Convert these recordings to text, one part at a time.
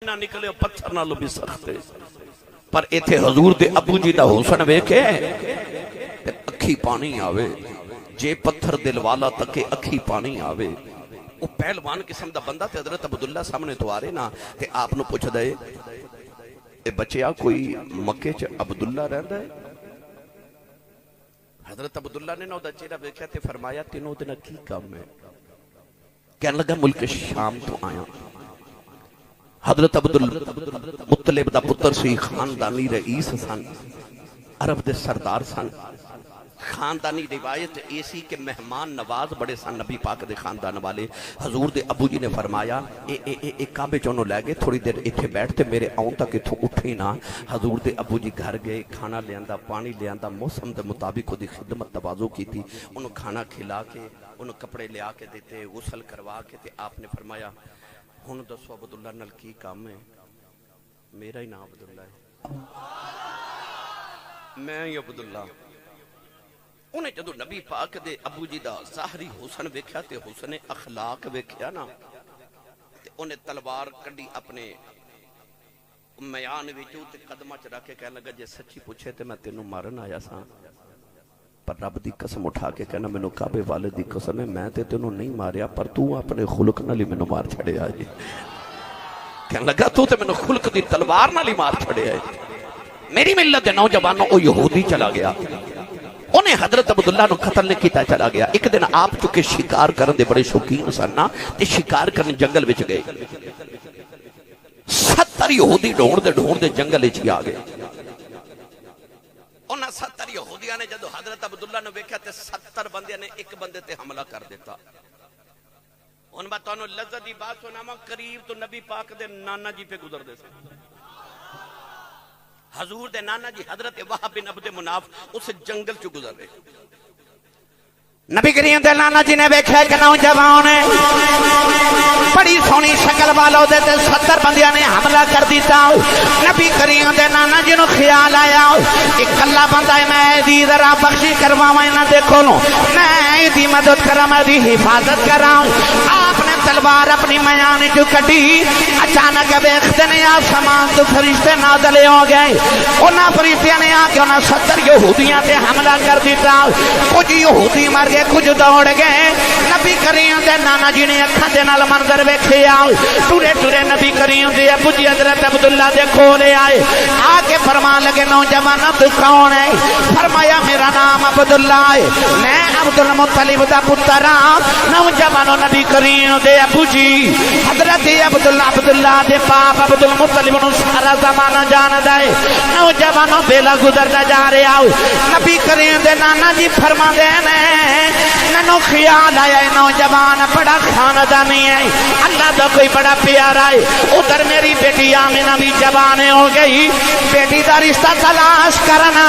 نہ نکلے پتھر نالوں بھی سخت ہے پر ایتھے حضور دے ابو جی دا حسن ویکھے اکھی پانی آوے جے پتھر دل والا تکے اکھی پانی آوے وہ پہلوان قسم دا بندہ تے حضرت عبداللہ سامنے تو آ رہے نا تے آپ نو پوچھ دے اے بچیا کوئی مکے چ عبداللہ رہندا ہے حضرت عبداللہ نے نو دا چہرہ ویکھیا تے فرمایا تینوں دن کی کام ہے کہنے لگا ملک شام تو آیا حضرت عبدالمطلب دا پتر سی خاندانی رئیس سن عرب دے سردار سن خاندانی روایت ایسی کہ مہمان نواز بڑے سن نبی پاک دے خاندان والے حضور دے ابو جی نے فرمایا اے کعبے چونوں لے گئے تھوڑی دیر ایتھے بیٹھتے میرے آؤں تک ایتھوں اٹھے نہ حضور دے ابو جی گھر گئے کھانا لے آندا پانی لے آندا موسم دے مطابق دی خدمت تواضع کی تھی انہوں کھانا کھلا کے انہوں کپڑے لے آ کے دیتے غسل کروا کے تے آپ نے فرمایا ہن دسو عبداللہ نال کی کام ہے میرا ہی نام عبداللہ ہے میں ہی عبداللہ انہیں جدو نبی پاک دے ابو جی دا ظاہری حسن ویکھیا تے حسن اخلاق ویکھیا نا تے انہیں تلوار کڈی اپنے میان وچوں تے قدمہ چ رکھ کے کہنے لگا جے سچی پوچھے تے میں تینوں مارن آیا سا پر رب دی قسم اٹھا کے کہنا مینوں کعبے والے دی قسم ہے میں تے تینوں نہیں ماریا پر تو اپنے خلق نال ہی مینوں مار چھڑیا ہے کہنے لگا تو تے مینوں خلق دی تلوار نال ہی مار چھڑیا ہے میری ملت دے نوجوانوں او یہودی چلا گیا انہیں حضرت عبداللہ نو قتل نے کیتا چلا گیا ایک دن آپ چکے شکار کرن دے بڑے شوقین سننا تے شکار کرن جنگل وچ گئے 70 یہودی ڈھونڈ دے جنگل وچ آ گئے انہاں 70 یہودیاں نے جدو حضرت عبداللہ نے ویکھیا تے 70 بندیاں نے ایک بندے تے حملہ کر دیتا ان با تانوں لذت دی بات سناواں قریب تو نبی پاک دے نانا جی پہ گزر دے سن حضور دے نانا جی حضرت وہب بن عبد مناف اس جنگل چو گزر رہے نبی کریم دے نانا جی نے ویکھیا کہ نوجوان بڑی سونی شکل والو دے تے 70 بندیاں نے حملہ کر دیتا نبی کریم دے نانا جی نو خیال آیا ایک کلا بندہ ہے میں دی ذرا بخشی کرواواں نہ دیکھو لوں میں دی مدد کراں میں دی حفاظت کراں آپ نے تلوار اپنی میان جو کٹی اچانک ویکھدے نے آسمان تو فرشتے نازل ہو گئے انہاں فرشتیاں نے آ کے انہاں 70 یہودیاں تے حملہ کر دیتا کچھ یہودی مر گئے کچھ دوڑ گئے نبی کریم دے نانا جی نے اکھاں دے نال منظر ویکھیا ٹرے ٹرے نبی کریم دے ابو جی حضرت عبداللہ دے کولے آئے آ کے فرمان لگے نوجوان تو کون ہے فرمایا میرا نام عبداللہ ہے میں عبد المطلب دا پتر ہاں نوجوانو نبی کریم دے ابو جی حضرت عبداللہ دے باپ عبد المطلب نو سارا زمانہ جاندا ہے نوجوانو بیلا گزردا جا رہا نبی کریم دے نانا جی فرماندے نے ننو خیال آیا ہے نوجوان بڑا خاندانی ہے اللہ دا کوئی بڑا پیارا ہے ادھر میری بیٹی آمینہ بھی جوان ہو گئی بیٹی دا رشتہ تلاش کرنا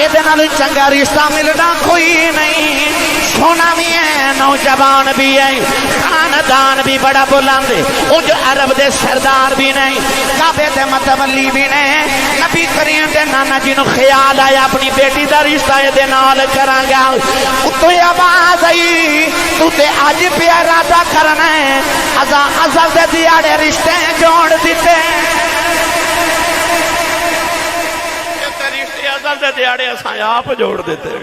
ادھے نال چنگا رشتہ ملنا کوئی نہیں سونا بھی ہے نوجوان بھی ہے خاندان بھی بڑا بلند ہے وہ جو عرب دے سردار بھی نہیں کعبے دے متولی بھی نہیں نبی کریم دے نانا جی نو خیال آیا اپنی بیٹی دا رشتہ دے نال کراں گا تو آواز آئی تو تے اج پیا ارادہ کرنا ہے ازل دے دیاڑے رشتے جوڑ دیتے رشتے ازل دے دیاڑے اساں آپ جوڑ دیتے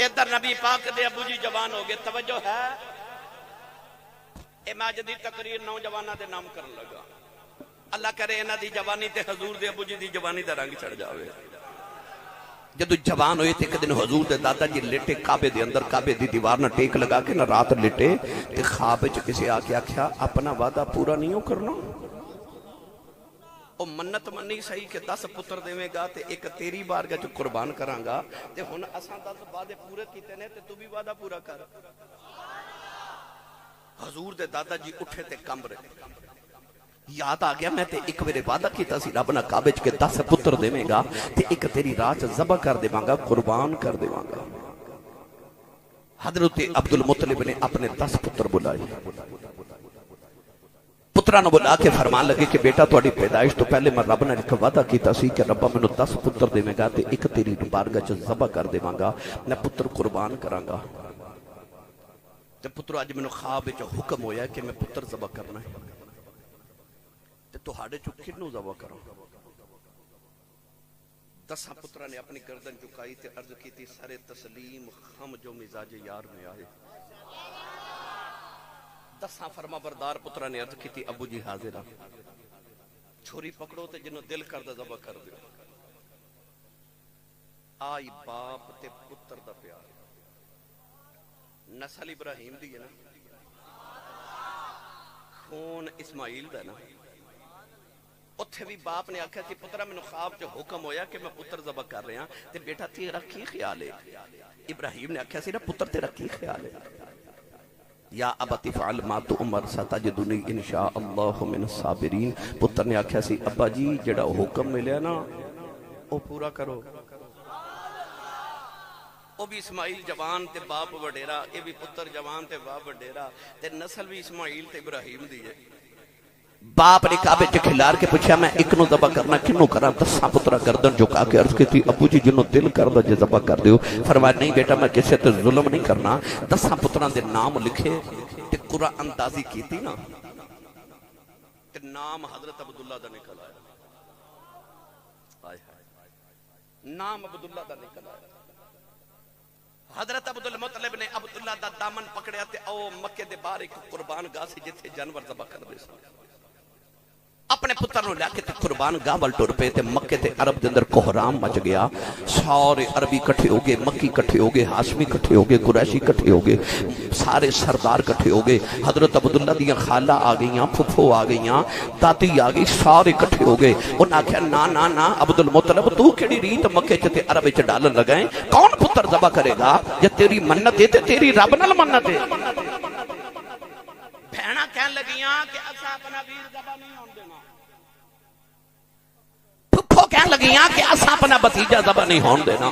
ادھر نبی پاک دے ابو جی جوان ہو گئے توجہ ہے اے میں جدی تقریر نوجواناں دے نام کرن لگا اللہ کرے انہاں دی جوانی تے حضور دے ابو جی دی جوانی دا رنگ چڑھ جاوے جدو جوان ہوئے تھے ایک دن حضور دے دادا جی لیٹے کعبے دے اندر کعبے دی دیوار نہ ٹیک لگا کے نہ رات لیٹے تے خواب وچ کسی آ کے آکھیا اپنا وعدہ پورا نہیں ہو کرنا او منت منی صحیح کہ 10 پتر دیویں گا تے ایک تیری بارگاہ چ قربان کراں گا تے ہن اساں 10 وعدے پورے کیتے نے تے تو بھی وعدہ پورا کر حضور دے دادا جی اٹھے تے کمب رہے یاد آ گیا میں تے ایک ویلے وعدہ کیتا سی رب نہ کعبے وچ کہ 10 پتر دیویں گا تے ایک تیری راہ ذبح کر دیواں گا قربان کر دیواں گا حضرت عبد المطلب نے اپنے 10 پتر بلائے پترا نو بلا کے فرمان لگے کہ بیٹا تہاڈی پیدائش تو پہلے میں رب نے ایک وعدہ کیتا سی کہ ربا مینوں 10 پتر دیویں گا تے ایک تیری بارگاہ وچ ذبح کر دیواں گا میں پتر قربان کراں گا تے پتر اج مینوں خواب وچ حکم ہویا کہ میں پتر ذبح کرنا ہے تے تہاڈے چوں کینوں ذبح کرو؟ 10 پترا نے اپنی گردن چکائی تے عرض کیتی سارے تسلیم خم جو مزاج یار میں آئے. 10 فرما بردار پترا نے عرض کیتی ابو جی حاضر آ، چھری پکڑو تے جنوں دل کردا ذبح کر دیو. آئی باپ تے پتر دا پیار، نسل ابراہیم دی ہے نا، خون اسماعیل دا نا. اتھے بھی باپ نے آکھا کہ پترا میں نے خواب جو حکم ہویا کہ میں پتر ذبح کر رہا تے بیٹا تیرا کی خیال ہے؟ ابراہیم نے آکھا سی نا پتر تیرا کی خیال ہے؟ یا ابت فعل ما تؤمر ستجدنی انشاء اللہ من الصابرین. پتر نے آکھا سی ابا جی جڑا حکم ملیا نا وہ پورا کرو. وہ بھی اسماعیل جوان تے باپ وڈیرا، یہ بھی پتر جوان تے باپ وڈیرا، تے نسل بھی اسماعیل تے ابراہیم دی ہے. باپ نے کعبے چ کھلار کے پوچھا میں ایک نو ذبح کرنا کنوں کراں؟ 10 پترا گردن جھکا کے عرض کی ابو جی جنوں دل کردا جے ذبح کر دیو. فرمایا نہیں بیٹا میں کسے تے ظلم نہیں کرنا. 10 پتراں دے نام لکھے تے قرآن اندازی کیتی نا تے نام حضرت عبداللہ دا نکل آیا. نام عبداللہ دا نکل آیا. حضرت عبدالمطلب نے عبداللہ دا دامن پکڑیا تے او مکے دے باہر ایک قربان گاہ سی جتھے جانور ذبح کر دے سن. اپنے پتر نو لے کے تے قربان گاہ ول ٹر پے تے مکے تے عرب دے اندر کوہرام مچ گیا. سارے عربی کٹھے ہو گئے، مکی کٹھے ہو گئے، ہاشمی کٹھے ہو گئے، قریشی کٹھے ہو گئے، سارے سردار کٹھے ہو گئے. حضرت عبداللہ دیاں خالہ آ گئیاں، پھپھو آ گئیاں، دادی آ گئی، سارے کٹھے ہو گئے. انہاں آکھیا نا نا نا عبدالمطلب تو کیڑی ریت مکے چ تے عرب وچ ڈالن لگائیں؟ کون پتر ذبح کرے گا؟ جے تیری منت ہے تے تیری رب نال منت ہے. بہنا کہن لگیاں کہ اسا اپنا ویر ذبح نہیں ہون دینا. پھپھو کہن لگیاں کہ اسا اپنا بھتیجا ذبح نہیں ہون دینا.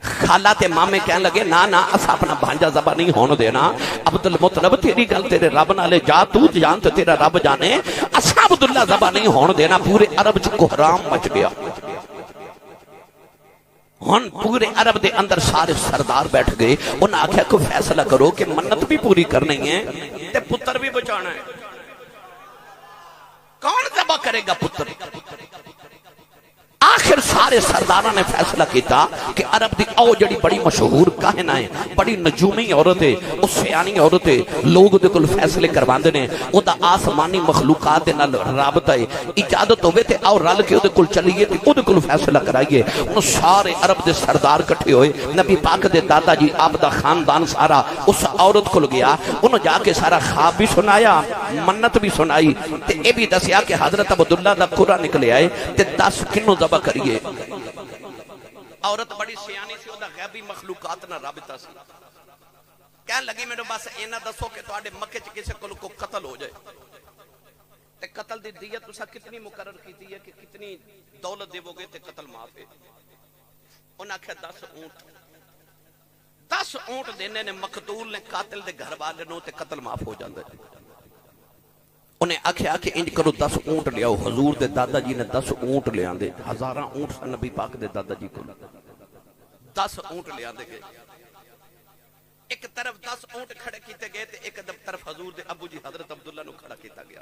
خالہ تے مامے کہن لگے نا نا اسا اپنا بھانجا ذبح نہیں ہون دینا. عبدالمطلب تیری گل تیرے رب نالے جا تو جان تے تیرا رب جانے. اسا عبداللہ ذبح نہیں ہون دینا. پورے عرب چ کوہرام مچ گیا. ہن پورے عرب دے اندر سارے سردار بیٹھ گئے. انہاں آکھیا کو فیصلہ کرو کہ منت بھی پوری کرنی ہے تے پتر بھی بچانا ہے. کون ذبح کرے گا پتر؟ آخر سارے سرداراں نے فیصلہ کیتا کہ عرب دی او جڑی بڑی مشہور کاہنہ ہے، بڑی نجومی عورت ہے، او سیانی عورت ہے، لوگ دے کول فیصلے کرواندے نے، او دا آسمانی مخلوقات دے نال رابطہ ہے، اجازت ہوے تے او رل کے او دے کول چلیے تے او دے کول فیصلہ کرائیے. ان سارے عرب دے سردار کٹھے ہوئے. نبی پاک دے دادا جی آپ دا خاندان سارا اس عورت کول گیا. انہوں جا کے سارا خواب بھی سنایا، منت بھی سنائی تے اے بھی دسیا کہ حضرت عبداللہ دا قرآن نکلے آئے تے 10 کنوں ذبح کریے. عورت بڑی سیانی سی، او دا غیبی مخلوقات نہ رابطہ سی. کہن لگی میرے بس اینا دسو کہ تواڈے مکے چ کسے کول کو قتل ہو جائے تے قتل دی دیت تساں کتنی مقرر کیتی ہے کہ کتنی دولت دیو گے تے قتل معاف ہے؟ انہاں آکھیا 10 اونٹ. 10 اونٹ دینے نے مقتول نے قاتل دے گھر والے نو تے قتل معاف ہو جاندا ہے. انہیں آکھیا کہ انج کرو 10 اونٹ لے آؤ. حضور دے دادا جی نے 10 اونٹ لے آندے. ہزاراں اونٹ سن نبی پاک دے دادا جی کو. 10 اونٹ لے آندے گئے. ایک طرف 10 اونٹ کھڑے کیتے گئے تے ایک طرف حضور دے ابو جی حضرت عبداللہ نو کھڑا کیتا گیا.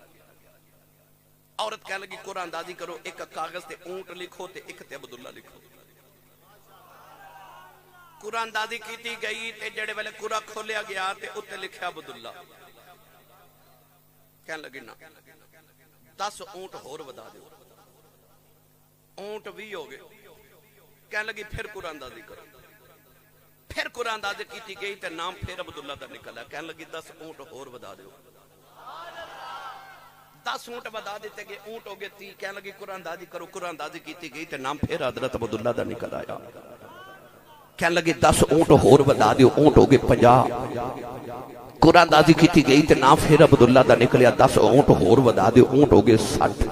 عورت کہنے لگی قرآن اندازی کرو، ایک کاغذ تے اونٹ لکھو تے ایک تے عبداللہ لکھو. قرآن اندازی کیتی گئی تے جڑے ویلے قرآن کھولیا گیا تے اتے لکھیا عبداللہ. کہنے لگی نا 10 اونٹ ہور ودا دیو. اونٹ 20 ہو گئے. کہنے لگی پھر قرآن اندازی کرو. پھر قرآن اندازی کیتی گئی تے نام پھر عبداللہ دا نکلا. کہنے لگی 10 اونٹ ہور ودا دیو. 10 اونٹ ودا دیتے گئے. اونٹ ہو گئے 30. کہنے لگی قرآن اندازی کرو. قرآن اندازی کیتی گئی تے نام پھر حضرت عبداللہ دا نکل آیا. کہنے لگی 10 اونٹ ہور ودا دیو. اونٹ ہو گئے 50. قرآن اندازی کیتی گئی تے نام پھر عبداللہ دا نکلیا. 10 اونٹ ہور ودا دیو. اونٹ ہو گئے 60.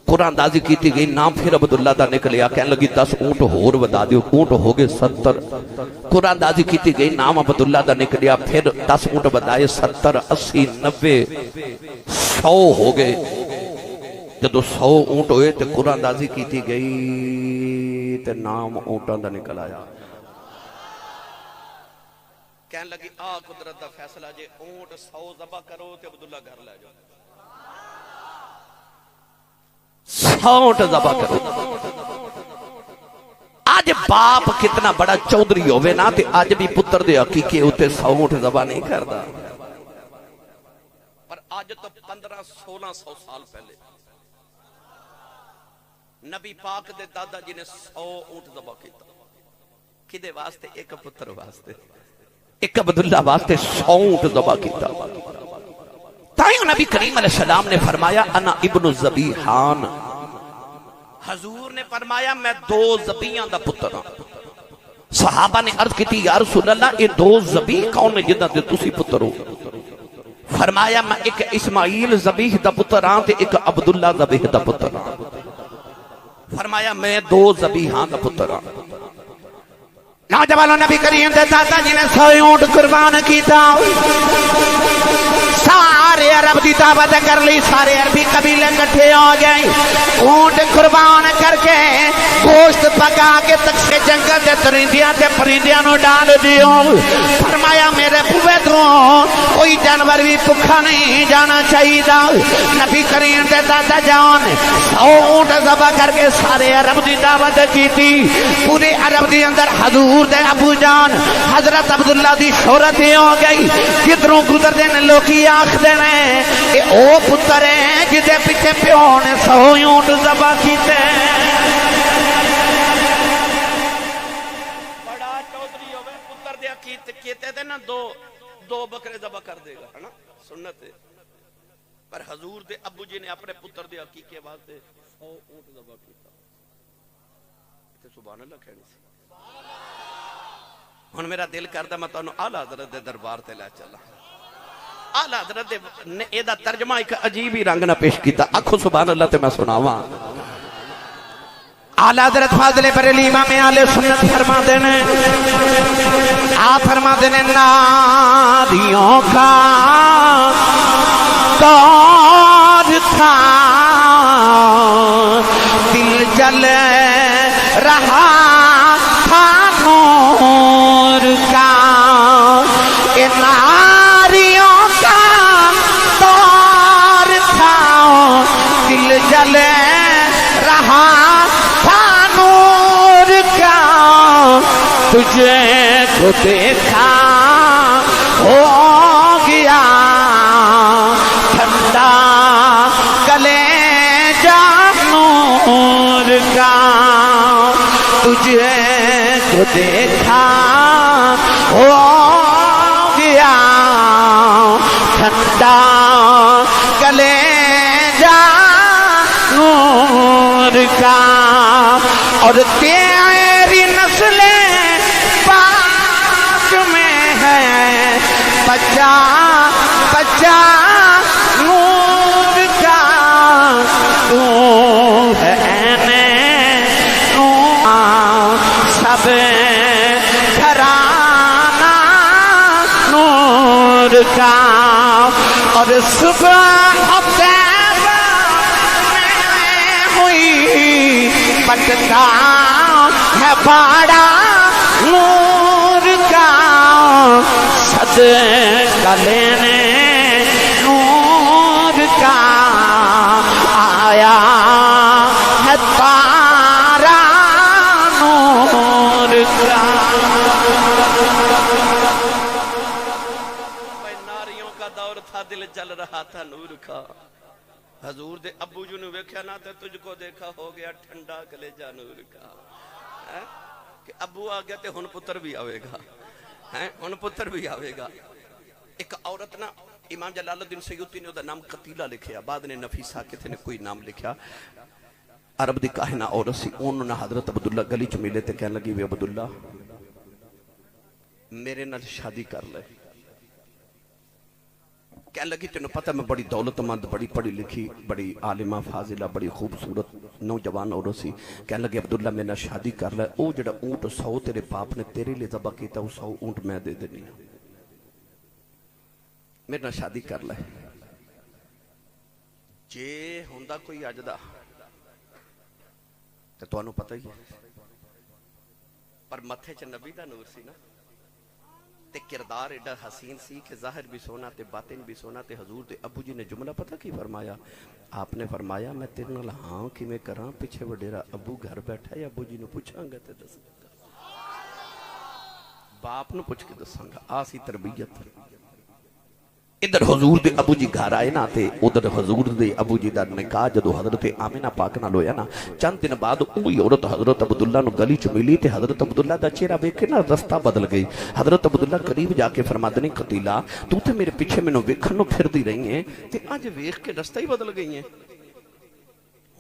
قرآن اندازی کیتی گئی نام پھر عبداللہ دا نکلیا. کہنے لگی 10 اونٹ ہور ودا دیو. اونٹ ہو گئے 70. قرآن اندازی کیتی گئی نام عبداللہ دا نکلیا. پھر 10 اونٹ بدائے 70 80 90 100 ہو گئے. جدو 100 اونٹ ہوئے تے قرآن اندازی کیتی گئی تے نام اونٹاں دا نکل آیا. کہنے لگی قدرت دا فیصلہ جے اونٹ 100 ذبح کرو تے عبداللہ گھر لے جاؤ. 100 اونٹ ذبح کرو. آج باپ کتنا بڑا چودھری ہوئے نا تے آج بھی پتر دے حقیقے ہوتے 100 اونٹ ذبح نہیں کردا. پر آج تو 1500-1600 سال پہلے نبی پاک دے دادا جی نے 100 اونٹ ذبح کیتا. کدے واسطے؟ ایک پتر واسطے، ایک عبداللہ واسطے 100 اونٹ ذبح کیتا. تائیوں نبی کریم علیہ السلام نے فرمایا انا ابن الذبیحان. حضور نے فرمایا میں 2 ذبیحاں دا پتر ہاں. صحابہ نے عرض کی یا رسول اللہ یہ 2 ذبیح کون نے جنہاں دے تسی پتر ہو؟ فرمایا میں ایک اسماعیل ذبیح دا پتر ہاں تے ایک عبداللہ ذبیح دا پتر ہاں. فرمایا میں 2 ذبیحاں دا پتر ہاں. نوجوانوں نبی کریم دے دادا جی نے 100 اونٹ قربان کیتا. سارے عرب دی دعوت کر لی، سارے عربی قبیلے کٹھے ہو گئے. اونٹ قربان کر کے گوشت پکا کے تک سے جنگل دے درندیاں تے پرندیاں نو ڈال دیو. فرمایا میرے بوے تو کوئی جانور بھی بھوکا نہیں جانا چاہیے. نبی کریم دے دادا جان 100 اونٹ ذبح کر کے سارے عرب دی دعوت کیتی. پورے عرب دی اندر حضور دے ابو جان حضرت عبداللہ دی شہرت ہو گئی. کدھروں گزرتے ہیں لوکی آخدے نے کہ او پتر ہے جدے پیچھے پیو نے 100 اونٹ ذبح کیتے. بڑا چودھری ہوئے پتر دیا کیتے دے نا 2 بکرے ذبح کر دے گا، ہے نا سنت ہے. پر حضور دے ابو جی نے اپنے پتر دے عقیقے واسطے 100 اونٹ ذبح کیتا. سبحان اللہ کہنی سی. ہن میرا دل کردا میں تانوں اعلی حضرت دے دربار تے لے چلا. اعلی حضرت نے اے دا ترجمہ ایک عجیب ہی رنگ نہ پیش کیتا. آکھو سبحان اللہ تے میں سناواں. اعلی حضرت فاضل بریلی امام اہل سنت فرما دینے، آپ فرما دینے نادیوں کا دور تھا دل جل رہا تھا نور کا. اے ناریوں کا دور تھا دل جل رہا تھا نور کا. تجھے کو دیکھا ہو گیا ٹھنڈا کلیجہ نور کا. تجھے کو دیکھا ہو گیا ٹھنڈا کلیجہ نور کا. اور تیری نسل پاک میں ہے بچہ بچہ نور کا. تو ہے سب گھرانہ نور کا. اور صبح طیبہ میں ہوئی پٹتا ہے باڑا نور کا. صدقہ لینے نور کا آیا ہے تارا نور کا. ناریوں کا دور تھا دل جل رہا تھا نور کا. حضور دے ابو جو نے ویکھیا نہ تے تجھ کو دیکھا ہو گیا ٹھنڈا کلیجہ نور کا. کہ ابو آ گیا تے ہن پتر بھی آوے گا، ہن پتر بھی آوے گا. ایک عورت نا امام جلال الدین سیوطی نے دا نام قتیلہ لکھیا، بعد نے نفیسہ کتے نے کوئی نام لکھیا. عرب دی کاہنہ عورت سی. انہوں نے حضرت عبداللہ گلی چ ملے تے کہنے لگی وے عبداللہ میرے نال شادی کر لے. کہنے لگی تینوں پتہ میں بڑی دولت مند، بڑی پڑھی لکھی، بڑی عالمہ فاضلہ، بڑی خوبصورت نوجوان عورت سی. کہنے لگی عبداللہ میرے نال شادی کر لے. او جڑا اونٹ 100 تیرے باپ نے تیرے لیے ذبح کیتا وہ 100 اونٹ میں دے دینی، میرے نال شادی کر لے. جے ہوندا کوئی اج دا تے تانوں پتہ ہی ہے، پر متھے چ نبی دا نور سی نا تے کردار ایڈا حسین سی کہ ظاہر بھی سونا تے باطن بھی سونا. تے حضور دے ابو جی نے جملہ پتہ کی فرمایا؟ آپ نے فرمایا میں تیرے نال ہاں کی میں کراں پیچھے وڈیرا ابو گھر بیٹھا ہے ابو جی نو پوچھاں گا تے دس باپ نو پوچھ کے دساں گا آسی تربیت ادھر حضور دے ابو جی گھر آئے نا تے ادھر حضور دے ابو جی دا نکاح جدو حضرت آمینہ پاک نال ہویا نا چند دن بعد اوہی عورت حضرت عبداللہ نو گلی چ ملی تے حضرت عبداللہ دا چہرہ ویکھ کے نا رستہ بدل گئی حضرت عبداللہ قریب جا کے فرماتے نے قتیلہ تو تے میرے پیچھے مینوں ویکھن نو پھر دی رہی ہیں تے اج ویکھ کے رستہ ہی بدل گئی ہیں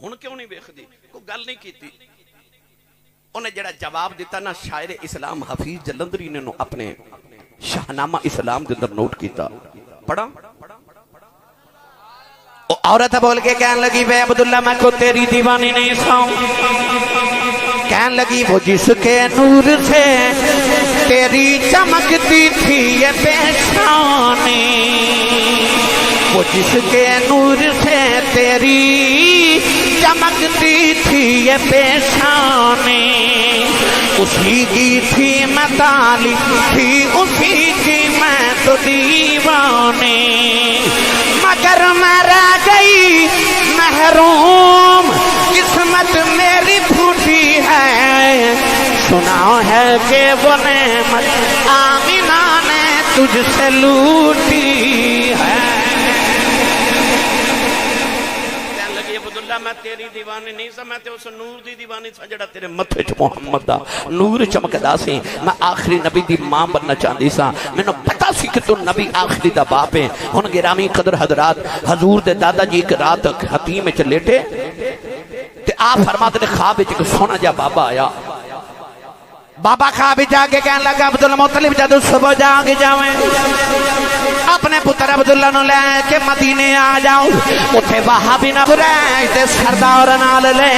ہن کیوں نہیں ویکھ دی کوئی گل نہیں کیتی انہیں جڑا جواب دیتا نا شاعر اسلام حفیظ جلندری نے اپنے شاہنامہ اسلام دے اندر نوٹ کیتا پڑھا عورت بول کے کہنے لگی بے عبداللہ میں کو تیری دیوانی نہیں ساؤں کہنے لگی وہ جس کے نور سے تیری چمکتی تھی یہ پیشانی وہ جس کے نور سے تیری چمکتی تھی یہ پیشانی اسی کی تھی میں تالی تھی اسی کی میں تو دیوانی مگر میں رہ گئی محروم قسمت میری پھوٹی ہے سنا ہے کہ وہ نعمت آمینہ نے تجھ سے لوٹی ہے میں تیری دیوانی نہیں سا میں تے اس نور دی دیوانی سا جڑا تیرے متھے چ محمد دا نور چمکدا سی میں آخری نبی دی ماں بننا چاہندی سا مینوں پتہ سی کہ تو نبی آخری دا باپ ہے ہن گرامی قدر حضرات حضور دے دادا جی ایک رات حتیم وچ لیٹے تے آپ فرماتے نے خواب وچ ایک سونا جا بابا آیا بابا خواب جا کے کہنے لگا عبدالمطلب جدو صبح جاگ جاویں اپنے پتر عبداللہ نو لے کے مدینے آ جاؤ اتھے وہابی نہ برائے تے سردار نال لے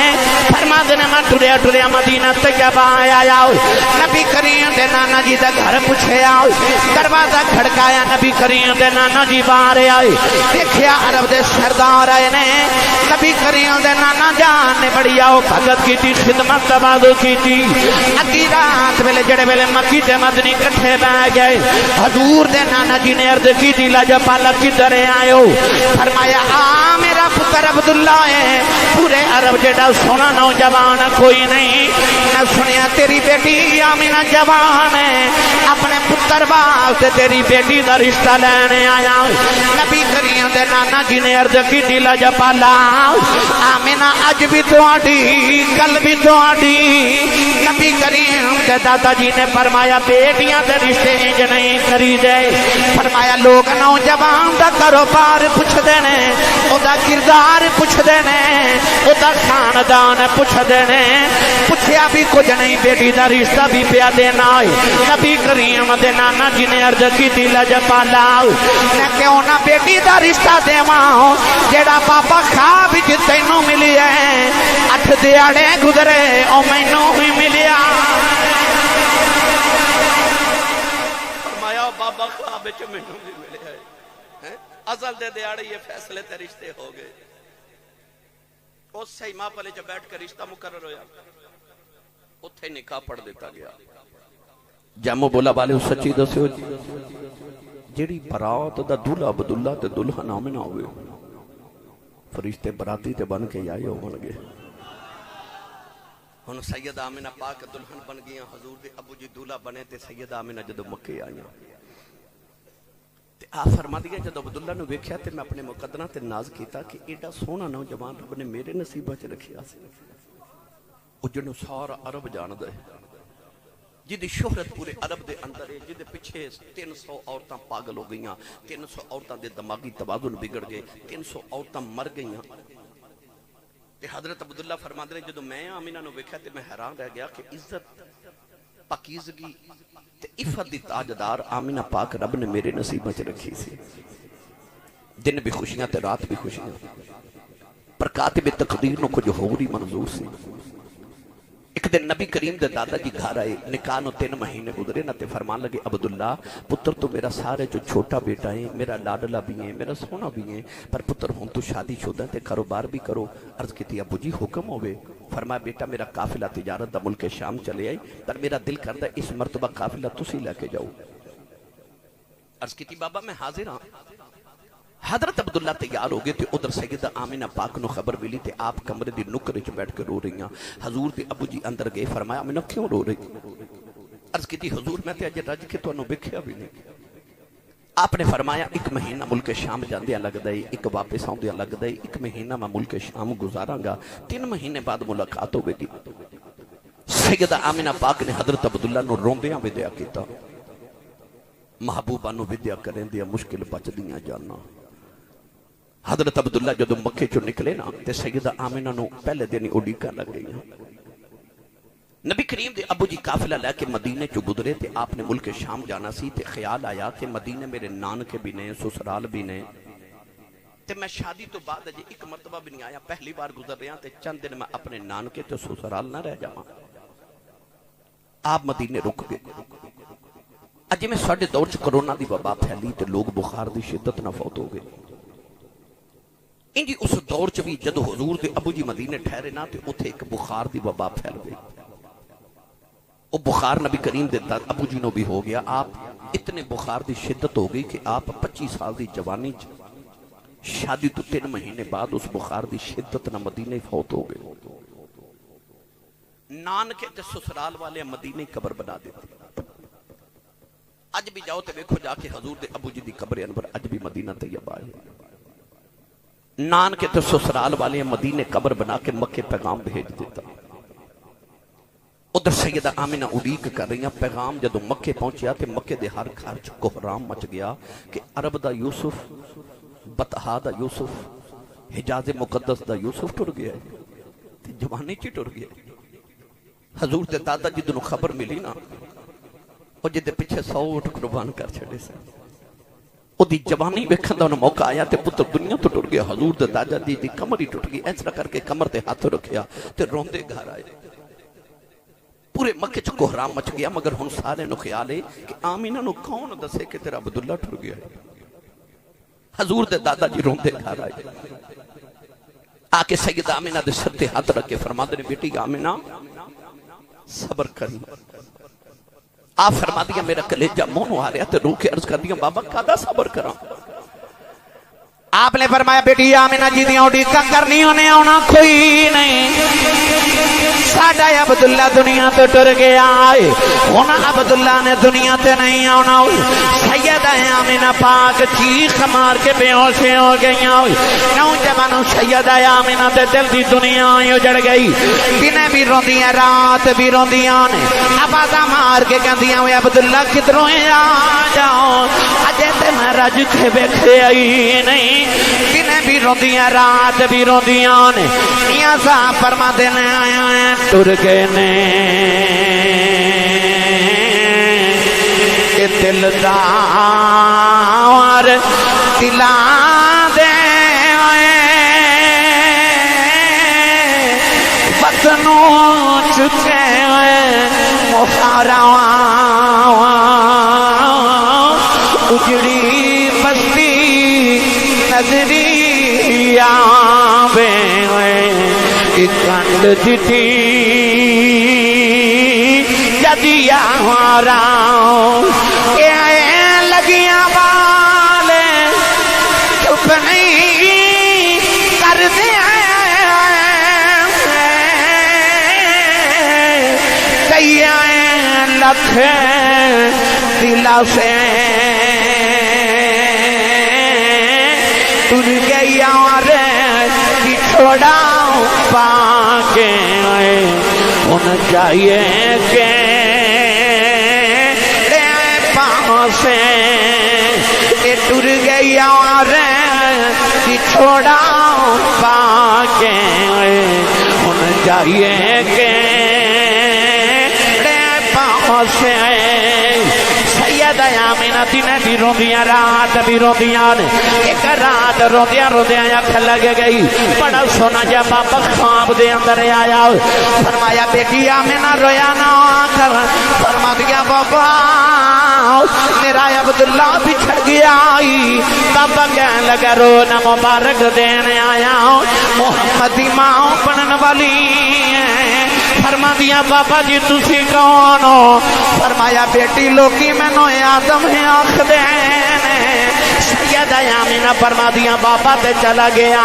فرماتے نے میں ٹریا ٹریا مدینہ طیبہ آیا جاؤ نبی کریم دے نانا جی دا گھر پوچھے آؤ دروازہ کھڑکایا نبی کریم دے نانا جی باہر آئے دیکھیا عرب دے سردار آئے نے نبی کریم دے نانا جان نے بڑی آؤ بھگت کی تھی خدمت تبادو کی تھی اگی رات ویلے جڑے ویلے مکی تے مدنی کٹھے بہ گئے حضور دے نانا جی نے عرض کی تھی لاجپالا کدھر آئے ہو فرمایا آ میرا پتر عبداللہ ہے پورے عرب جڑا سونا نوجوان کوئی نہیں میں سنیا تیری بیٹی آمینہ جوان ہے اپنے پتر واسطے تیری بیٹی دا رشتہ لینے آیا نبی کریم دے نانا جی نے عرض کی تھی لاجپالا آمینہ اج بھی تواڈی کل بھی تواڈی نبی کریم دے دادا جی نے فرمایا بیٹیاں دے رشتے انج نہیں کری دے فرمایا لوگ نوجوان دا کاروبار پوچھ دینے او دا کردار پوچھ دینے او دا خاندان پوچھ دینے پوچھیا بھی کچھ نہیں بیٹی دا رشتہ بھی پیا دینا نبی کریم دے نانا جی نے عرض کی تھی لاجپالا میں کیوں نہ بیٹی دا رشتہ دیواں جیڑا پاپا خواب وچ تینوں ملی ہے 8 دیہاڑے گزرے او مینوں ہی ملیا فرمایا بابا خواب وچ مینوں بھی ملیا ہے ازل دے دیہاڑے یہ فیصلے تے رشتے ہو گئے اس سے ماں پلے چ بیٹھ کر رشتہ مقرر ہویا اتھے نکاح پڑھ دیتا گیا جامو بولا والے سچی دسو جیڑی برات دا دلہا عبداللہ تے دلہن آمنہ ہوئے فرشتے براتی تے بن کے آئے ہو بن گئے ہن سید آمنہ پاک دلہن بن گیا حضور دے ابو جی دلہا بنے تے سید آمنہ جدو مکے آئیں تے آپ فرما دیا جدو عبداللہ نے ویکھیا تے میں اپنے مقدرہ تے ناز کیتا کہ ایڈا سونا نوجوان رب نے میرے نصیبہ چ رکھیا سی او جنوں سارا عرب جان دے جدی شہرت پورے عرب دے اندر ہے جدے پچھے 300 عورتاں پاگل ہو گئیاں 300 عورتاں دے دماغی توازن بگڑ گئے 300 عورتاں مر گئیاں تے حضرت عبداللہ فرماتے ہیں جدو میں آمینہ نو ویکھیا تے میں حیران رہ گیا کہ عزت پاکیزگی تے عفت دی تاجدار آمینہ پاک رب نے میرے نصیبہ چ رکھی سی دن بھی خوشیاں تے رات بھی خوشیاں پر کاتب تقدیر نو کچھ ہوری منظور سی ایک دن نبی کریم دے دادا جی گھر آئے نکاح نو 3 مہینے گزرے نہ تے فرمان لگے عبداللہ پتر تو میرا سارے جو چھوٹا بیٹا ہے میرا لاڈلا بھی ہے میرا سونا بھی ہے پر پتر ہوں تو شادی شدہ تے کاروبار بھی کرو عرض کیتی ابو جی حکم ہوئے فرمایا بیٹا میرا قافلہ تجارت دا ملک شام چلے آئی پر میرا دل کرتا ہے اس مرتبہ قافلہ تسی لے کے جاؤ عرض کیتی بابا میں حاضر ہاں حضرت عبداللہ تیار ہو گئے تے ادھر سیدہ آمینہ پاک نو خبر ملی تے آپ کمرے دی نکر وچ بیٹھ کے رو رہی ہیں. حضور تے ابو جی اندر گئے. فرمایا آمینہ کیوں رو رہی؟ عرض کی تھی حضور میں تے اج رج کے تانوں ویکھیا بھی نہیں. آپ نے فرمایا ایک مہینہ ملک شام جاندیاں لگدا ہے، ایک واپس آوندیاں لگدا ہے، ایک مہینہ میں ملک شام گزاراں گا، 3 مہینے بعد ملاقات ہوے گی. سیدہ آمینہ پاک نے حضرت عبداللہ نو روندیاں ودیا کیتا. محبوبہ نو ودیا کریں دیا مشکل بچ دیاں جانا. حضرت عبداللہ جدو مکے چو نکلے نا تے سیدہ آمینہ نو پہلے دن اڈیکا لگ گئی. نبی کریم دے ابو جی قافلہ لے کے مدینے چو گزرے تے آپ نے ملک شام جانا سی تے خیال آیا کہ مدینے میرے نانکے بھی نے، سسرال بھی نے تے میں شادی تو بعد اجے ایک مرتبہ بھی نہیں آیا، پہلی بار گزر رہا تے چند دن میں اپنے نانکے تے سسرال نہ رہ جاواں. آپ مدینے رک گئے. اجے میں ساڈے دور چ کرونا دی وبا پھیلی تے لوگ بخار دی شدت نہ فوت ہو گئے. انجی اس دور چ بھی جدو حضور دے ابو جی مدینے ٹھہرے نا تے اتھے ایک بخار دی وبا پھیل گئی. وہ بخار نبی کریم دے ابو جی نو بھی ہو گیا. آپ اتنے بخار دی شدت ہو گئی کہ آپ 25 سال دی جوانی شادی تو 3 مہینے بعد اس بخار دی شدت نہ مدینے فوت ہو گئے. نانکے تے سسرال والے مدینے قبر بنا دیتے. اج بھی جاؤ تے دیکھو جا کے حضور دے ابو جی دی قبر انور اج بھی مدینہ طیبہ ہے. نانکے تے سسرال والے مدینے قبر بنا کے مکے پیغام بھیج دیتا. ادھر سیدہ آمینہ اڈیک کر رہی ہیں. پیغام جدو مکے پہنچیا تے مکے دے ہر گھر چ کوہرام مچ گیا کہ عرب دا یوسف، بطحا دا یوسف، حجاز مقدس دا یوسف ٹر گیا ہے تے جوانی چی ٹر گیا. حضور دے دادا جی دنوں خبر ملی نا وہ جدے پیچھے 100 اٹھ قربان کر چھڑے سے او دی جوانی ویکھن دا انہوں موقع آیا تے پتر دنیا تو ٹر گیا. حضور دے دادا جی دی کمر ہی ٹوٹ گئی. ایسا کر کے کمر تے ہاتھ رکھیا تے روندے گھر آئے. پورے مکے چ کوہرام مچ گیا مگر ہن سارے نو خیال ہے کہ آمینہ نو کون دسے کہ تیرا عبداللہ ٹر گیا ہے. حضور دے دادا جی روندے گھر آئے. آکے سیدہ آمینہ دے سر تے ہاتھ رکھ کے فرما دے بیٹی آمینہ صبر کریں. آپ فرما دیا میرا کلیجہ مونو آ رہا تے روح کے عرض کر دیا بابا کادا صبر کراں. آپ نے فرمایا بیٹی آمینہ جی دیاں اڈیکاں کرنی انہیں آنا کوئی نہیں. ساڈا عبداللہ دنیا تو ٹر گیا ہے. ہونا عبداللہ نے دنیا تے نہیں آنا. سیدہ آمینہ پاک چیخ مار کے بے ہوشیں ہو گئیاں. نوجوانوں سیدہ آمینہ تے دل دی دنیا اجڑ گئی. دنیں بھی روندیاں رات بھی روندیاں نے. آوازاں مار کے کہندیاں ہوئے عبداللہ کدھروں آ جاؤ اجے تے میں رج کے ویکھے آئی نہیں. دنیں بھی روندیاں رات بھی روندیاں نے. میاں صاحب فرما دینے آیا ٹر گئے نے کہ دلدار دلا دے وطنوں چکے مخاراں اجڑی بستی نظری آوے کنڈ جٹی جدی آوارا لگیاں والے چپ نہیں کر دیا. کئی لکھ دلا سے ٹر گئی اور چھوڑا پاکے ان چاہیے کہ پاؤں سے ٹر گئی اور چھوڑا پاکے ان چاہیے کہ پاؤں سے. سیدہ آمینہ دن بھی روندیاں رات بھی روندیاں نے. ایک رات روندیاں روندیاں اکھ لگ گئی. بڑا سونا جا بابا خواب دے اندر آیا. فرمایا بیٹی آمینہ رویا نہ کر. فرما دیا بابا میرا عبداللہ بچھڑ گیا. بابا کہنے لگا رو نہ مبارک دینے آیا محمدی ماں پڑھن والی ہے. فرما دیا بابا جی تسی کون ہو؟ فرمایا بیٹی لوکی میں نو آدم آنکھ دینے سیدہ آمینہ فرما دیاں بابا تے چلا گیا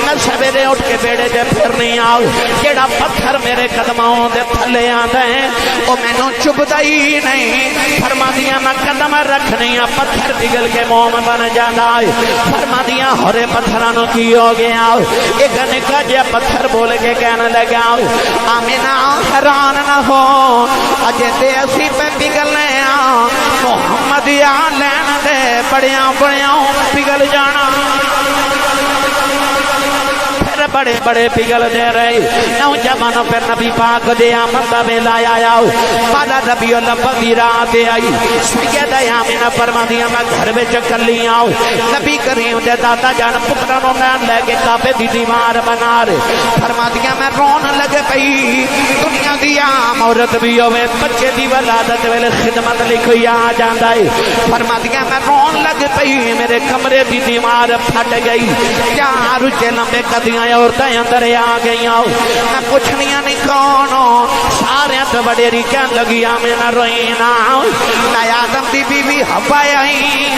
میں سویرے اٹھ کے بیڑے دے پھر نہیں آؤ جیڑا پتھر میرے قدموں دے تھلے آندا ہے او مینوں چبدا ہی نہیں فرما دیاں میں قدم رکھنی پتھر پگھل کے موم بن جانا فرما دیاں ہورے پتھراں نو کی ہو گیا ایک نکا جہا پتھر بول کے کہنے لگا آمینہ حیران نہ ہو اجے تے اسی پہ پگھلنے محمد یا لین دے بڑیاں بڑیاں پگھل جانا بڑے بڑے پگھل دے رہے نوجوانوں پر نبی پاک دے آمد دا بیلا آیا بالا ربیع الاول رات آئی سیدہ آمینہ فرما دیا میں گھر میں چکر لی آؤں نبی کریم دے دادا جان پترانوں میں لے کے کعبے دی دیوار بنا رہے فرما دیا میں رون لگ پئی دنیا دی عام عورت بھی ہوئے بچے دی ولادت ویلے خدمت لکھوئی آ جاندا ہے فرما دیا میں رون لگ پئی میرے کمرے دی دیوار پھٹ گئی چار اچے لمبے قدیاں عورتیں اندر آ گئی میں پوچھنی نہیں کون سارے تو وڈیری کہن لگی میں نہ روئینا آدم دی بیوی حوا آئی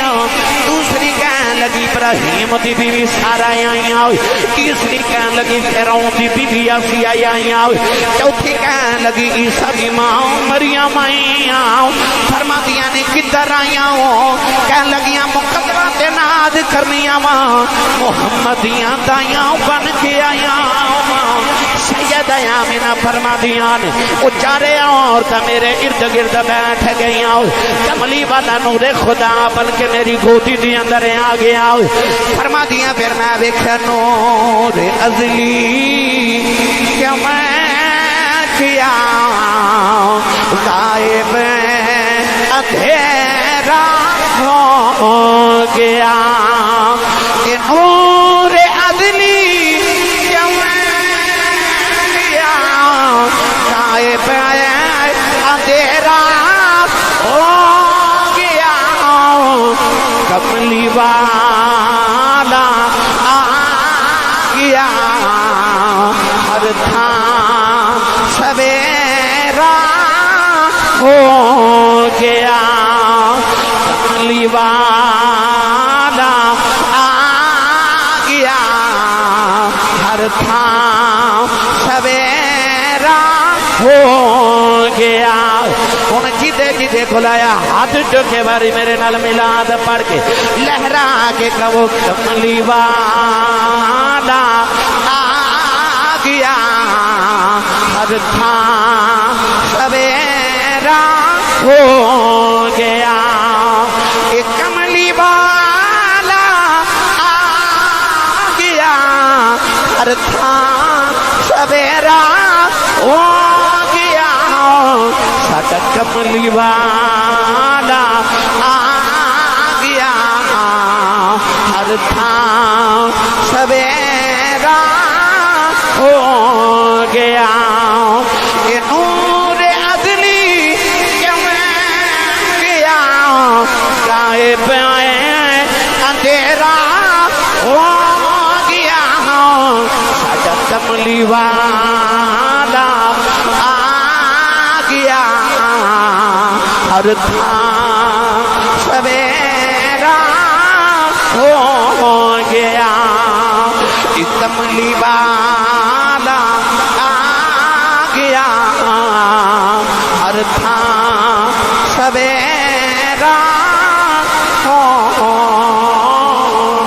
دوسری کہن لگی ابراہیم دی بیوی سارا آئی تیسری کہن لگی فرعون دی بیوی آسیہ آئی چوتھی کہن لگی عیسیٰ دی ماں مریم آئی فرما دیا نے کدھر آئی کہن لگیاں مقدرات ناد کرنیاں محمدیاں دائیاں بن کے آیا سیدہ آمینہ فرما دیان وہ چارے عورتیں میرے ارد گرد بیٹھ گئی کملی والا نور خدا بلکہ میری گھوٹی دی اندر آ گیا فرما دیا پھر میں دیکھا نور ازلی کہ میں کیا غائب اندھیرا ہو گیا کہ نور ازلی اندھیرا ہو گیا کملی والا آ گیا ہر تھام سویرا ہو گیا کملی والا آ گیا ہر تھام سویرا ہو گیا ہن جدے جدے کھلایا ہاتھ چوکے باری میرے نال میلاد پڑھ کے لہرا کے کہو کملی والا آ گیا ہر تھام سویرا ہو گیا ایک کملی والا آ گیا ہر تھام سویرا ہو گیا ساڈا کملی والا آ گیا ہر تھام سویرا ہو گیا یہ نور ازلی کہ میں گیا غائب اندھیرا ہو گیا ساڈا کملی والا آ گیا ہر تھام سویرا ہو گیا کملی والا آ گیا ہر تھام سویرا ہو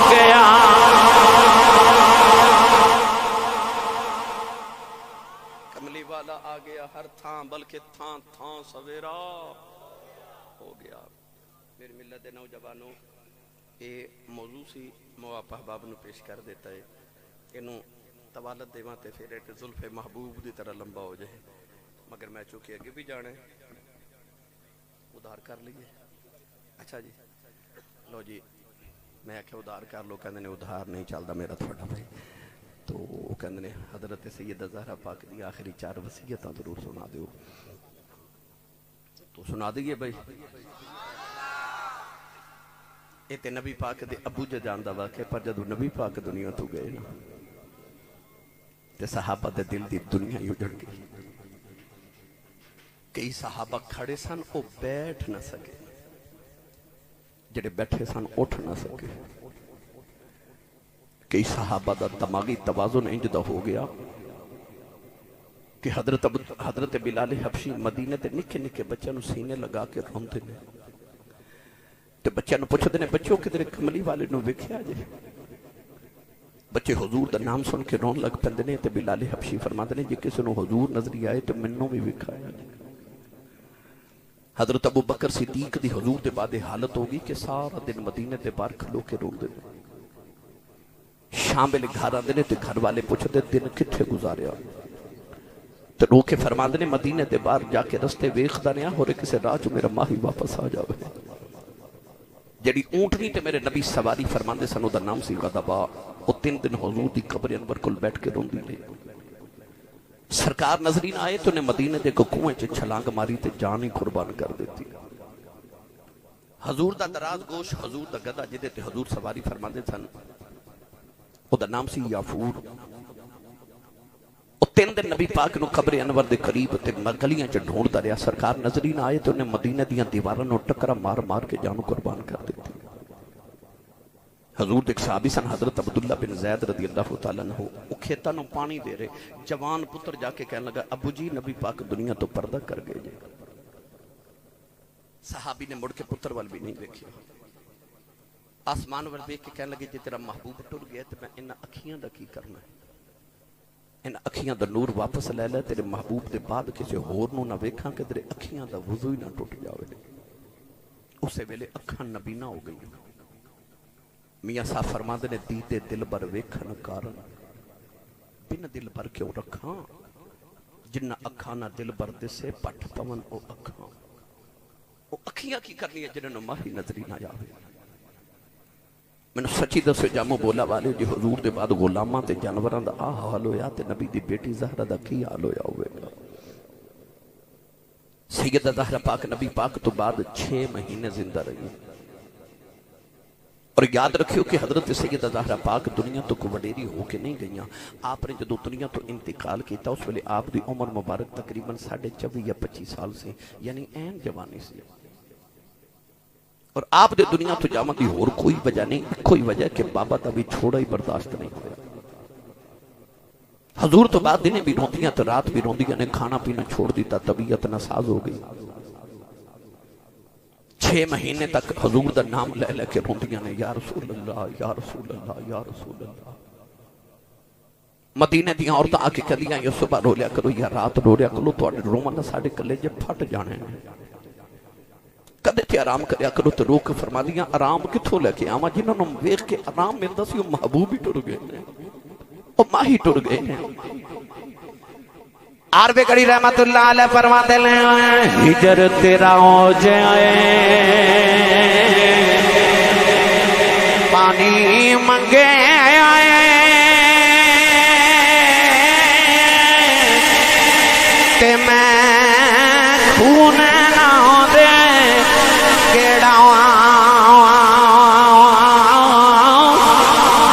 گیا کملی والا آ گیا ہر تھام بلکہ تھان تھان سویرا ہو گیا میری ملت نوجوانوں یہ موضوع سی مواپ احباب نو پیش کر دیتا ہے انہوں توالت دیوان تے پھر ایک ظلف محبوب دی طرح لمبا ہو جائے مگر میں چونکہ اگے بھی جانے ادھار کر لیے اچھا جی لو جی میں کہ ادھار کر لو کہنے نے ادھار نہیں چلتا میرا تھوڑا بھائی تو کہنے نے حضرت سیدہ زہرا پاک دی آخری 4 وصیتاں ضرور سنا دیو تو سنا دیئے بھائی یہ تے نبی پاک دے ابو جان دا واقع پر جدو نبی پاک دنیا تو گئے نا تے صحابہ دے دل دی دنیا ہی اجڑ گئی کئی صحابہ کھڑے سن او بیٹھ نہ سکے جڑے بیٹھے سن اٹھ نہ سکے. کئی صحابہ دا دماغی توازن انج دا ہو گیا کہ حضرت بلال حبشی مدینے تے نکے نکے بچوں نو سینے لگا کے روندے نے تے بچوں نو پوچھدے نے بچوں کدھر کملی والے نو ویکھیا جے. بچے حضور دا نام سن کے رون لگ پیندے نے تے بلال حبشی فرماندے نے جے کسے نو حضور نظر آئے تے مینوں بھی وکھایا جے. حضرت ابو بکر صدیق دی حضور دے بعد حالت ہوگی کہ سارا دن مدینے تے باہر کھلو کے روندے نے. شام ویلے گھر آندے نے تے گھر والے پوچھدے دن کتھے گزاریا تے رو کے فرماندے نے مدینے تے باہر جا کے رستے ویکھدا رہیا ہور کسے راہ چ میرا ماہی واپس آ جاوے. جڑی اونٹنی تے میرے نبی سواری فرماندے سن دا نام سی غضبا. وہ 3 دن حضور دی قبر انور کول بیٹھ کے روندی رہی. سرکار نظری نہ آئے تو نے مدینے دے کنویں چ چھلانگ ماری تے جان ہی قربان کر دیتی. حضور دا دراز گوش حضور دا گدا جدے تے حضور سواری فرماندے سن او دا نام سی یافور. او 3 دن نبی پاک نو قبر انور دے قریب تے گلیاں چ ڈھونڈدا رہیا. سرکار نظری نہ آئے تو نے مدینے دیاں دیواراں نو ٹکرا مار مار کے جان قربان کر دیتی. حضور ایک صحابی سن حضرت عبداللہ بن زید رضی اللہ تعالیٰ عنہ وہ کھیتاں نو پانی دے رہے. جوان پتر جا کے کہنے لگا ابو جی نبی پاک دنیا تو پردہ کر گئے جی. صحابی نے مڑ کے پتر وال بھی نہیں دیکھیا. آسمان وال دیکھ کے کہنے لگے جی تیرا محبوب ٹر گیا تو میں ان اکھیاں دا کی کرنا ہے. ان اکھیاں دا نور واپس لے لے تیرے محبوب دے بعد کسی ہور نو نہ ویکھاں کہ تیرے اکھیاں دا وضو ہی نہ ٹوٹ جاوے. اسے ویلے اکھاں نبینا ہو گئی. میاں صاحب فرماندے نے دیتے دل بر ویکھن کارن بن دل بر کیوں رکھاں جنہ اکھاں نہ دل بر دسے پٹ پون او اکھاں. او اکھیاں کی کرنی ہے جنہوں ماہی نظری نہ جاوے. میں نے سچی دسو جامو بولا والے جی حضور دے بعد غلاماں تے جانوراں دا آ حال ہویا تے نبی دی بیٹی زہرہ دا کی حال ہویا ہوئے گا. سیدہ زہرہ پاک نبی پاک تو بعد 6 مہینے زندہ رہی. اور یاد رکھیو کہ حضرت سیدہ زہرہ پاک دنیا تو کو وڈیری ہو کے نہیں گئیاں. آپ نے جدو دنیا تو انتقال کیتا اس ویلے آپ دی عمر مبارک تقریباً 24 یا 25 سال سے یعنی این جوانی سے. اور آپ دے دنیا تو جامع دی اور کوئی وجہ نہیں. کوئی وجہ کہ بابا تا بھی چھوڑا ہی برداشت نہیں ہویا. حضور تو بعد دنیں بھی روندیاں تو رات بھی روندیاں نے کھانا پینا چھوڑ دیتا. طبیعت ناساز ہو گئی. 6 مہینے تک حضور دا نام لے لے کے روندیاں نے یا رسول اللہ یا رسول اللہ یا رسول اللہ. مدینے دیاں عورتاں آ کے کہدیاں یا صبح رو لیا کرو یا رات رو لیا کرو تو رومانا ساڑے کلیجے پھٹ جانے ہیں. کدے تے آرام کریا کرو تو رو کے فرما دیاں آرام کتھوں لے کے آما جنہوں نے ویکھ کے آرام ملتا سی وہ محبوب ہی ٹر گئے ہیں وہ ماہی ٹر گئے ہیں. عربی کڑی رحمت اللہ علیہ فرماتے لیں ہجر تیرا ہو جائے پانی منگے تے میں خون نہ دے کیڑا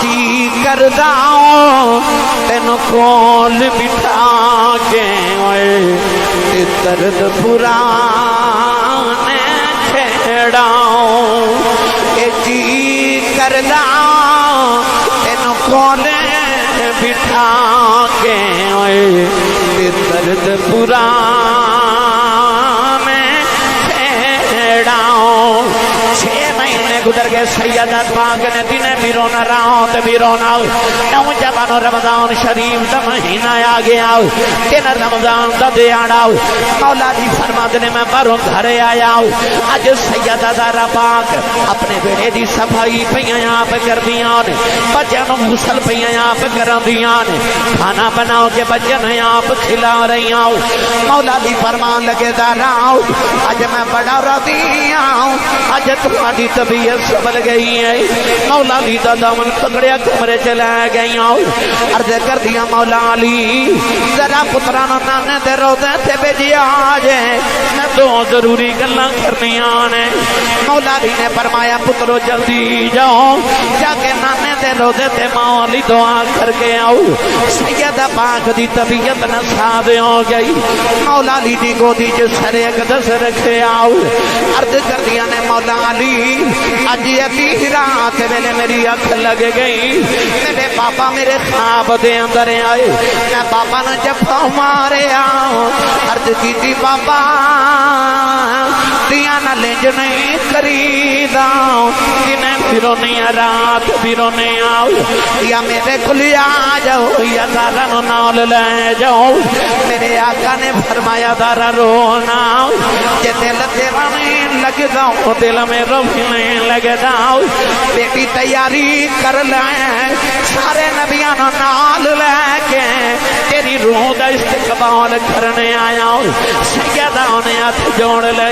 جی کردہ تینو کول بٹھا کے درد پرانے چھیڑاؤں اے جی کردہ تینو کولے بٹھا کے درد پرانے چھیڑاؤں. 6 مہینے گزر گئے سیدہ پاک نے دن بھی رونا رات بھی رونا. نوجوان رمضان شریف دا مہینہ آ گیا. 3 رمضان دا دیاڑا. مولا جی فرماتے نے میں باہروں گھر آیا. اج سیدہ زہرہ پاک اپنے بیڑے دی صفائی پیاں آپ کردیاں نے. بچیاں نوں غسل پیاں آپ کراندیاں نے. کھانا بناؤ کے بچیاں نے آپ کھلا رہی ہوں. مولا جی فرمان لگے زہرہ اج میں بڑا راضی ہوں. اج تمہاری طبیعت سنبھل گئی ہے. مولا علی دا دامن پکڑیا کمرے چلے گئی ہوں. عرض کر دیا مولا علی ذرا پترانا نانے دے روزے تے بھیجیا جائے میں 2 ضروری گلاں کرنیاں نے. مولا علی نے فرمایا پترو جلدی جاؤ جا کے نانے دے روزے تے ماں علی دعا کر کے آؤ. سیدہ پاک دی طبیعت ناساز ہو گئی. مولا علی دی گودی چ سر اقدس رکھے آؤ. عرض کر دیا نے مولا علی اج ادھی رات ویلے میری اکھ لگ گئی میرے بابا میرے خواب دے اندر آئے میں بابا نے جفا ماریا عرض کی بابا دیا نہ لنج نہیں کریدا جنہیں پھرونے رات پھرونے آؤ یا میرے کلی آ جاؤ یا دارا نو نال لے جاؤ میرے آقا نے فرمایا دارا رونا جے دل تیرا نہیں لگ جاؤ دل میں رونے لگ جاؤ بیٹی تیاری کر لیں سارے نبیاں نو نال لے کے تیری روح دا استقبال کرنے آیا سیدہ نے ہاتھ جوڑ لے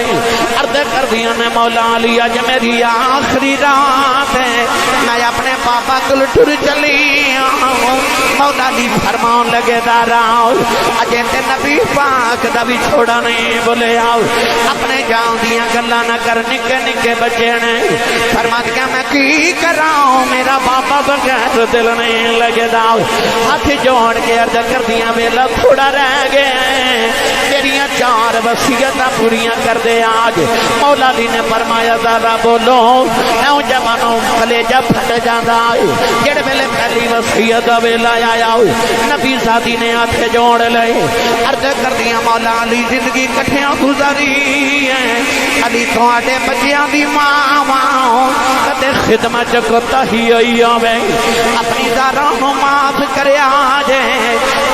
عرض کر دیا نے مولا علی اج میری آخری رات ہے میں اپنے بابا کل ٹر چلی مولا علی فرمان لگے دارا اجے تے نبی پاک دا بھی چھوڑا نہیں بولے آؤ اپنے جان دیاں گلاں نہ کر نکے نکے بچے نے فرما دیا میں کی کراؤں میرا بابا بغیر دل نہیں لگے داؤ ہاتھ جوڑ کے عرض کر دیا ویلا تھوڑا رہ گئے میریاں 4 وصیتاں پوریاں کر دے آج مولا علی نے فرمایا ذرا بولو نوجوانوں کلیجہ پھٹ جاندا جڑے ویلے پہلی وصیت دا ویلا آیا نبی زادی نے ہاتھ جوڑ لے عرض کر دیا مولا علی زندگی کٹھیاں گزاری ہے علی تواڈے بچیاں دی ماں کدے خدمت کرتا ہی آئی آوے اپنی ذرا نو معاف کریا جے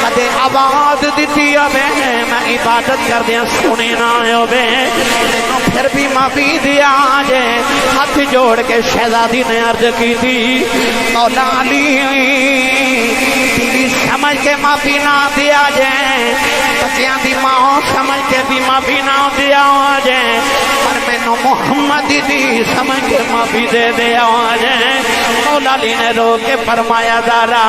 کدے آواز دیتی آوے میں عبادت کر دیا سنی نہ ہوے مینوں پھر بھی معافی دیا جے ہاتھ جوڑ کے شہزادی نے عرض کی تھی مولا علی تیری سمجھ کے معافی نہ دیا جائے بچیاں دی ماں سمجھ کے بھی معافی نہ دیا جائے پر مینوں محمد دی سمجھ کے معافی دے دیا جائے مولا علی نے رو کے فرمایا دارا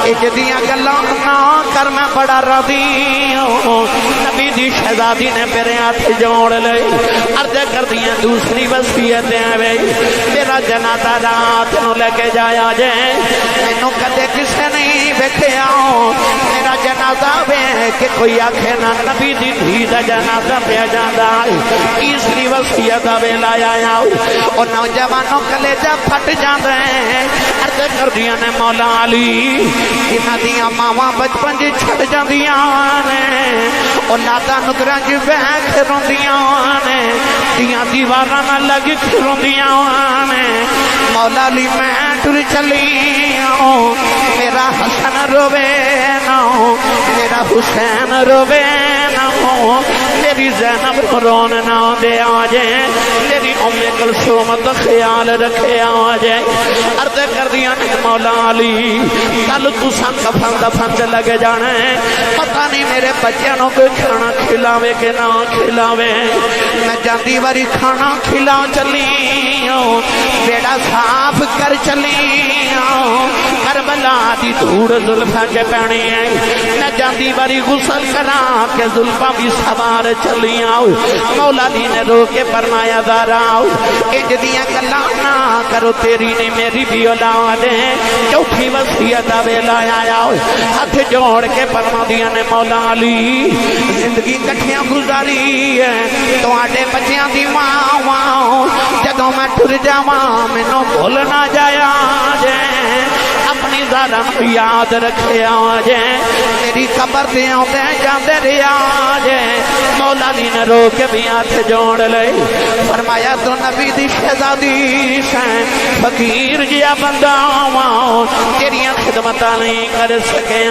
اج دیاں گلاں نہ کر میں بڑا راضی ہوں نبی دی شہزادی نے میرے ہاتھ جوڑ لے عرض کر دیا دوسری وصیت ہے میرا جنازہ رات نو لے کے جایا جائے مینوں کدے کسے نہیں ویکھیا میرا جنازہ وے کہ کوئی آکھے نہ نبی دی دھی دا جنازہ پیا جاندا تیسری وصیت دا ویلا آیا او نوجوانوں کلیجہ پھٹ جاندے عرض کر دیا نے مولا علی انہاں دیاں ماواں بچپن جی چھڑ جاندیاں نے اولاداں نگراں جی بیٹھ روندیاں نے دیاں دیواراں نال لگ روندیاں نے مولا علی میں ٹر چلی میرا حسن روے نہ میرا حسین روے نہ میری زینب رون نہ دے آجے میری ام کلثوم کا خیال رکھے آجے عرض کر دیا مولا علی کل تساں کفن دفن لگ جانے پتہ نہیں میرے بچیاں نو کوئی کھانا کھلاوے کہ نہ کھلاوے میں جاندی واری کھانا کھلا چلی بیڑا صاف کر چلی کربلا دی دھوڑ زلفاں کے پینے میں جاندی باری غسل کرا کے زلفاں بھی سوار چلی آؤ مولا علی نے رو کے فرمایا دارا اج دیاں گلاں نہ کرو تیری نے میری بھی اولاد ہے چوتھی وصیت دا ویلا آیا ہاتھ جوڑ کے فرما دیا نے مولا علی زندگی کٹھیاں گزاری ہے تواڈے بچیاں دی ماں جدوں میں ٹر جاواں مینوں بھول نہ جایا جے اپنی ظالم یاد رکھے آجے میری قبر دے آتے جاندے رہا جے مولا علی نے رو کے بھی ہاتھ جوڑ لے فرمایا تو نبی دی شہزادی سے فقیر جیا بندہ تیریاں خدمتاں نہیں کر سکے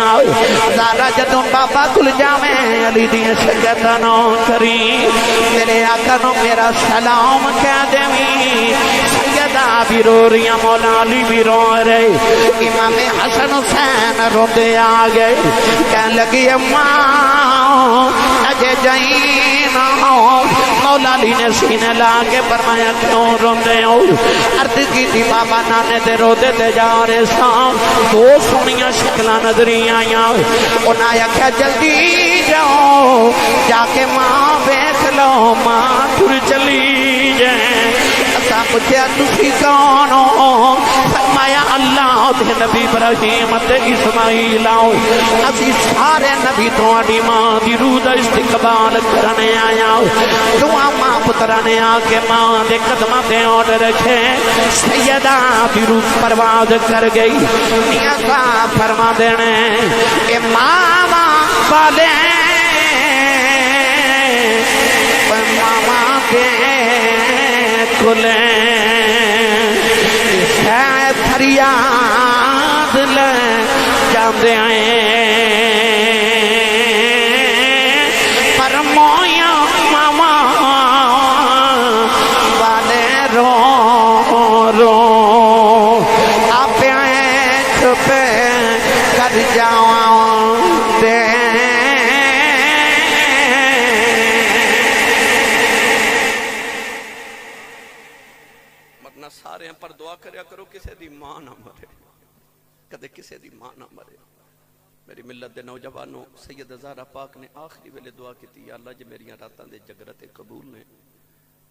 زارا جدوں بابا کل جاویں علی دی شجاعت نو کری میرے آقا نو میرا سلام کہہ دیویں سیدہ بھی رو رہی مولا علی بھی رو رہے امام حسن حسین روندے آ گئے کہنے لگی اماں اجے جائیں نہ مولا علی نے سینے لا کے فرمایا کیوں روندے ہو عرض کی تھی بابا نانے تے روندے تے جا رہے سان دو سونیاں شکلاں نظری آئیاں انہاں آکھیا جلدی جاؤ جا کے ماں ویکھ لو ماں ٹر چلی جائے پوچھا تسی کون ہو؟ فرمایا اللہ دے نبی ابراہیم تے اسماعیل آؤ، اسی سارے نبی تواڈی ماں دی روح دا استقبال کرنے آیا، دعا ماں پترا نے آ کے ماں دے قدماں تے اٹھ رکھے، سیدہ دی روح پرواز کر گئی، میاں صاحب فرما دینے اے ماما والے ماما کے کلیں فریاد لے جاندے ہیں پر مویا ماما والے رو رو آپ چھپے کر جاؤں دے سارے پر دعا کریا کرو کسے دی ماں نہ مرے، کدے کسے دی ماں نہ مرے۔ میری ملت دے نوجوانوں، سید زہرا پاک نے آخری ویلے دعا کی تھی، یا اللہ جے میری راتاں دے جگرتے قبول نے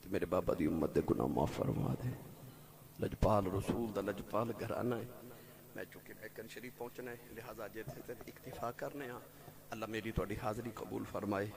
تو میرے بابا دی امت دے گناہ معاف فرما دے۔ لجپال رسول دا لجپال گھرانہ ہے، میں چونکہ بیکن شریف پہنچنا ہے لہذا جے تھے اکتفا کرنے ہاں، اللہ میری تواڈی حاضری قبول فرمائے۔